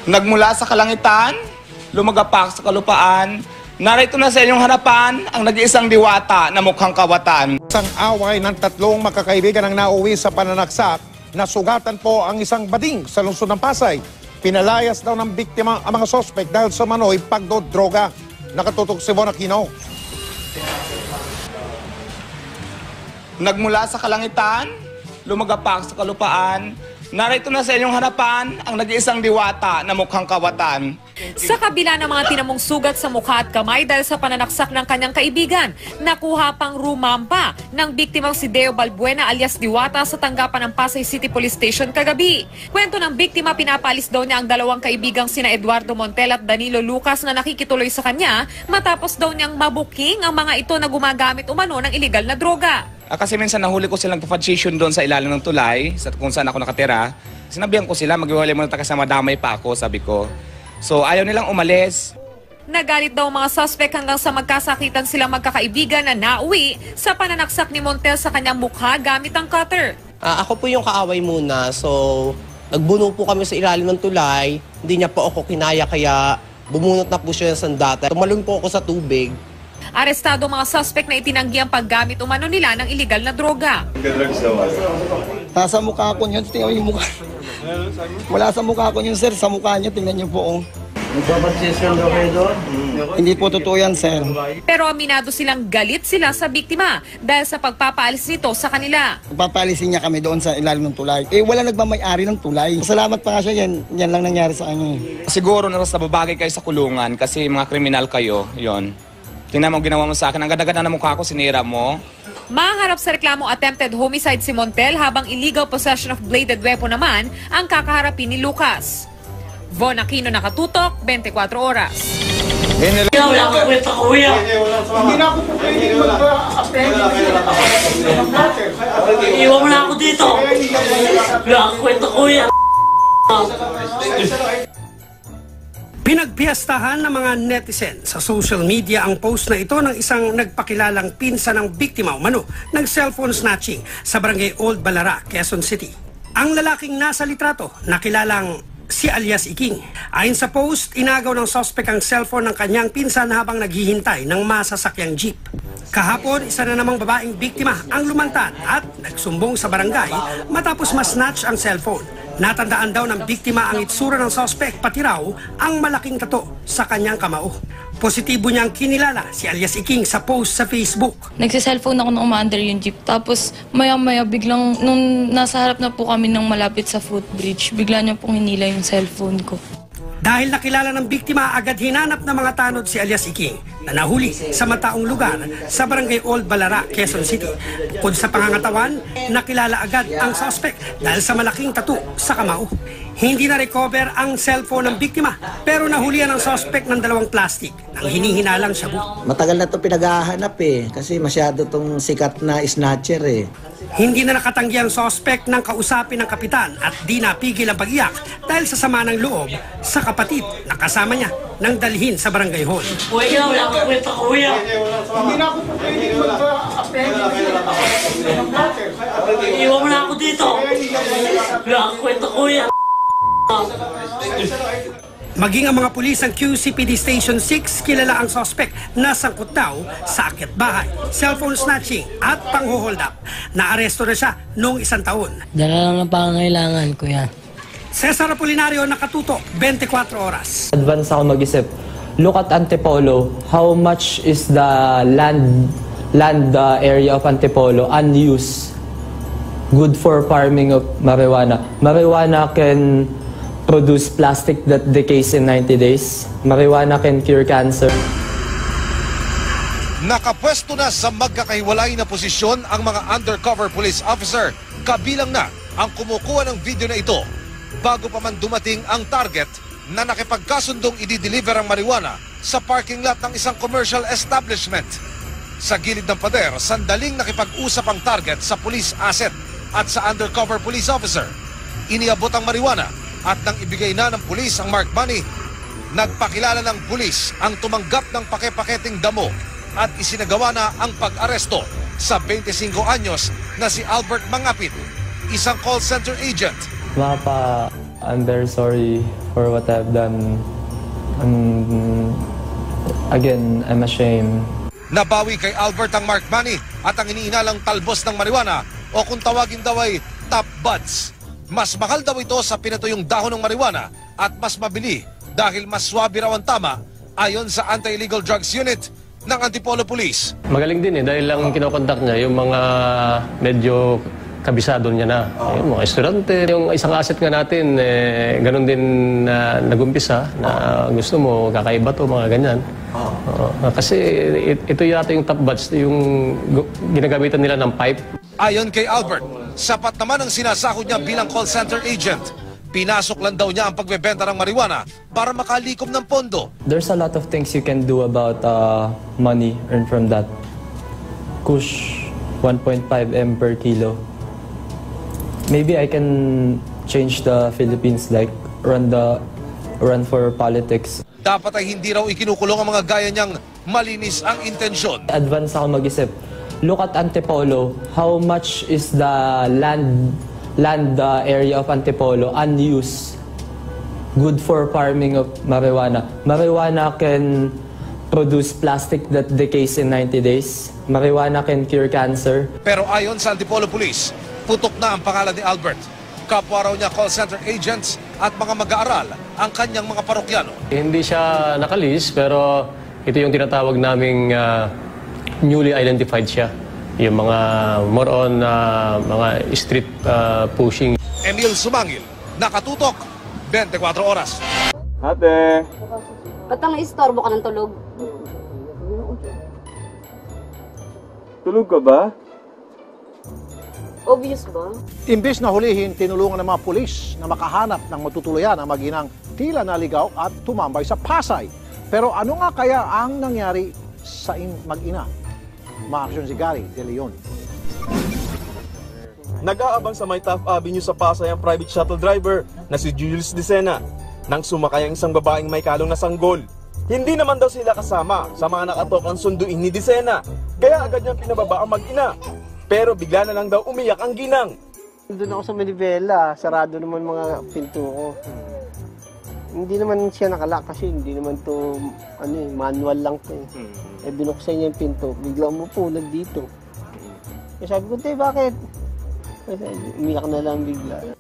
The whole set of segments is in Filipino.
Nagmula sa kalangitan, lumagapak sa kalupaan, narito na sa inyong harapan ang nag-iisang diwata na mukhang kawatan. Isang away ng tatlong magkakaibigan ang nauwi sa pananaksak, nasugatan po ang isang bading sa lungsod ng Pasay. Pinalayas daw ng biktima ang mga sospek dahil sa manoy pagdodroga. Nakatutok si Von Aquino. Nagmula sa kalangitan, lumagapak sa kalupaan, narito na sa inyong harapan ang nag-iisang diwata na mukhang kawatan. Sa kabila ng mga tinamong sugat sa mukha at kamay dahil sa pananaksak ng kanyang kaibigan, nakuha pang rumampa ng biktimang si Deo Balbuena alias Diwata sa tanggapan ng Pasay City Police Station kagabi. Kwento ng biktima, pinapalis daw niya ang dalawang kaibigang sina Eduardo Montel at Danilo Lucas na nakikituloy sa kanya matapos daw niyang mabuking ang mga ito na gumagamit umano ng iligal na droga. Kasi minsan nahuli ko silang papadsisyon doon sa ilalim ng tulay, kung saan ako nakatira. Sinabihan ko sila, maghiwalay muna tayo kasi madamay pa ako, sabi ko. So ayaw nilang umalis. Nagalit daw mga suspect hanggang sa magkasakitan silang magkakaibigan na nauwi sa pananaksak ni Montel sa kanyang mukha gamit ang cutter. Ako po yung kaaway muna, so nagbuno po kami sa ilalim ng tulay. Hindi niya po ako kinaya kaya bumunot na po siya ng sandata. Tumalon po ako sa tubig. Arestado mga suspect na itinanggi ang paggamit umano nila ng iligal na droga. Nasa mukha ko yun, tingnan yung mukha. Wala sa mukha ko yun, sir. Sa mukha niya, tingnan niyo po. Nagpapadsisyon daw kayo doon? Hindi po totoo yan, sir. Pero aminado silang galit sila sa biktima dahil sa pagpapaalis nito sa kanila. Papalisin niya kami doon sa ilalim ng tulay. Wala nagmamayari ng tulay. Salamat pa nga siya, yan lang nangyari sa kanya. Siguro na babagay kayo sa kulungan kasi mga kriminal kayo, yon. Tingnan mo ginawa mo sa akin, ang ganda-ganda na mukha ko, sinira mo. Maharap sa reklamong attempted homicide si Montel habang illegal possession of bladed weapon naman ang kakaharapin ni Lucas. Von Aquino, nakatutok, 24 oras. Wala akong kwenta, kuya. Hindi na ako po pwede mag-append. Iwan mo na ako dito. Wala akong kwenta, kuya. Pinagpiyastahan ng mga netizen sa social media ang post na ito ng isang nagpakilalang pinsa ng biktima umano ng cellphone snatching sa barangay Old Balara, Quezon City. Ang lalaking nasa litrato, nakilalang si alias Iking. Ayon sa post, inagaw ng suspect ang cellphone ng kanyang pinsan habang naghihintay ng masasakyang jeep. Kahapon, isa na namang babaeng biktima ang lumantad at nagsumbong sa barangay matapos masnatch ang cellphone. Natandaan daw ng biktima ang itsura ng suspect, pati raw ang malaking tato sa kanyang kamao. Positibo niyang kinilala si alias Iking sa post sa Facebook. Nagsiselfone ako nung umaandar yung jeep. Tapos maya-maya biglang nung nasa harap na po kami ng malapit sa footbridge, bigla niya pong hinila yung cellphone ko. Dahil nakilala ng biktima, agad hinanap ng mga tanod si alias Iking na nahuli sa mataong lugar sa barangay Old Balara, Quezon City. Bukod sa pangangatawan, nakilala agad ang suspect dahil sa malaking tattoo sa kamao. Hindi na-recover ang cellphone ng biktima pero nahulihan ng suspect ng dalawang plastic nang hinihinalang shabu. Matagal na ito pinaghahanap kasi masyado itong sikat na snatcher Hindi na nakatanggi ang suspect ng kausapin ng kapitan at di napigil ang pag-iyak dahil sa sama ng loob sa kapatid na kasama niya nang dalhin sa barangay hall. Kuya, wala akong kwenta, kuya. Hindi na ako po pwede mag-append. Iwan mo na ako dito. Wala akong kwenta, kuya. Maging ang mga pulis ng QCPD Station 6, kilala ang suspect na sangkot daw sa akyat bahay, cellphone snatching at pang-hold up. Naaresto na siya noong 1 taon. Dala lang ng pangangailangan, kuya. Cesar Apolinario, nakatuto, 24 oras. Advance ako mag-isip. Look at Antipolo. How much is the land area of Antipolo unused? Good for farming of marijuana. Marijuana can produce plastic that decays in 90 days. Marijuana can cure cancer. Nakapwesto na sa magkakahiwalay na posisyon ang mga undercover police officer. Kabilang na ang kumukuha ng video na ito bago pa man dumating ang target na nakipagkasundong i-deliver ang marijuana sa parking lot ng isang commercial establishment. Sa gilid ng pader, sandaling nakipag-usap ang target sa police asset at sa undercover police officer. Iniabot ang marijuana at nang ibigay na ng pulis ang marked money, nagpakilala ng pulis ang tumanggap ng pake-paketing damo at isinagawa na ang pag-aresto sa 25 anyos na si Albert Mangapit, isang call center agent. I'm very sorry for what I've done. Again, I'm ashamed. Nabawi kay Albert ang marked money at ang iniinalang talbos ng marijuana o kung tawagin daw ay top buds. Mas mahal daw ito sa pinatuyong dahon ng marijuana at mas mabili dahil mas swabe raw ang tama ayon sa Anti-Illegal Drugs Unit ng Antipolo Police. Magaling din dahil lang kinokontak niya yung mga medyo kabisado niya na. Yung mga estudyante, yung isang asset nga natin, ganun din nagumpisa na gusto mo, kakaiba to, mga ganyan. Kasi ito yata yung top buds, yung ginagamitan nila ng pipe. Ayon kay Albert, sapat naman ang sinasahod niya bilang call center agent. Pinasok lang daw niya ang pagbebenta ng marijuana para makalikom ng pondo. There's a lot of things you can do about money earned from that. Kush, 1.5 M per kilo. Maybe I can change the Philippines, like run for politics. Dapat ay hindi raw ikinukulong ang mga gaya niyang malinis ang intensyon. Advance ako mag-isip. Look at Antipolo. How much is the land area of Antipolo unused? Good for farming of marijuana. Marijuana can produce plastic that decays in 90 days. Marijuana can cure cancer. Pero ayon sa Antipolo Police, putok na ang pangalan ni Albert. Kapwa raw niya call center agents at mga mag-aaral ang kanyang mga parokyano. Hindi siya nakalis pero ito yung tinatawag naming newly identified siya. Yung mga more on mga street pushing. Emil Sumangil, nakatutok, 24 oras. Ate! Ba't ang istorbo ka ng tulog? Tulog ka ba? Obvious ba? Imbis na hulihin, tinulungan ng mga pulis na makahanap ng matutuluyan ang mag-inang tila naligaw at tumambay sa Pasay. Pero ano nga kaya ang nangyari sa mag-ina? Maaksyon si Gary De Leon. Nag-aabang sa may Taft Avenue sa Pasay ang private shuttle driver na si Julius Dicena nang sumakay ang isang babaeng may kalong na sanggol. Hindi naman daw sila kasama sa mga nakatokang sunduin ni Dicena, kaya agad niyang pinababa ang mag-ina. Pero bigla na lang daw umiyak ang ginang. Doon ako sa Manibela, sarado naman mga pinto ko. Hindi naman siya nakalak kasi hindi naman to manual lang to eh. Binuksan niya yung pinto, bigla umupo dito. Sabi ko, "Te, bakit?" Umiyak na lang bigla.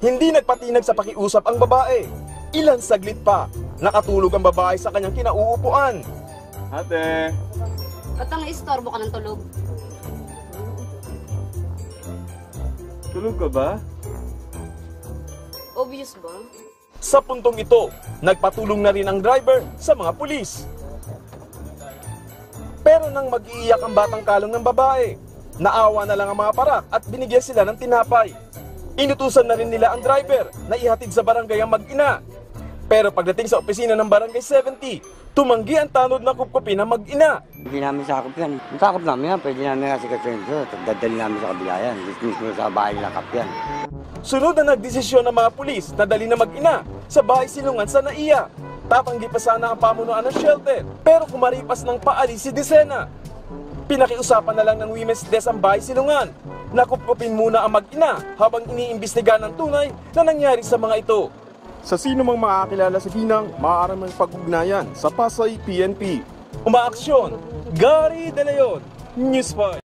Hindi nagpatinag sa pakiusap ang babae. Ilang saglit pa, nakatulog ang babae sa kanyang kinauupuan. Ate! Ba't ang istorbo ka ng tulog? Tulog ka ba? Obvious ba? Sa puntong ito, nagpatulong na rin ang driver sa mga pulis. Pero nang mag-iiyak ang batang kalong ng babae, naawa na lang ang mga parak at binigyan sila ng tinapay. Inutusan na rin nila ang driver na ihatid sa barangay ang mag-ina. Pero pagdating sa opisina ng barangay 70, tumanggi ang tanod na kupkupin ang mag-ina. Hindi namin sakop yan. Sakop namin yan, pwede namin kasi kasenso. Dadali namin sa kabila yan. Mismo sa bahay lakap yan. Sunod na nagdesisyon ng mga pulis na dali na mag-ina sa bahay silungan sa Naiya. Tatanggi pa sana ang pamunuan ng shelter, pero kumaripas ng paalis si Dicena. Pinakiusapan na lang ng Women's Desk ang bahay silungan. Nakupkupin muna ang mag-ina habang iniimbestigahan ng tunay na nangyari sa mga ito. Sa sino mang makakilala sa ginang, maaari mang pag-ugnayan sa Pasay PNP. Umaaksyon, Gary De Leon, News 5.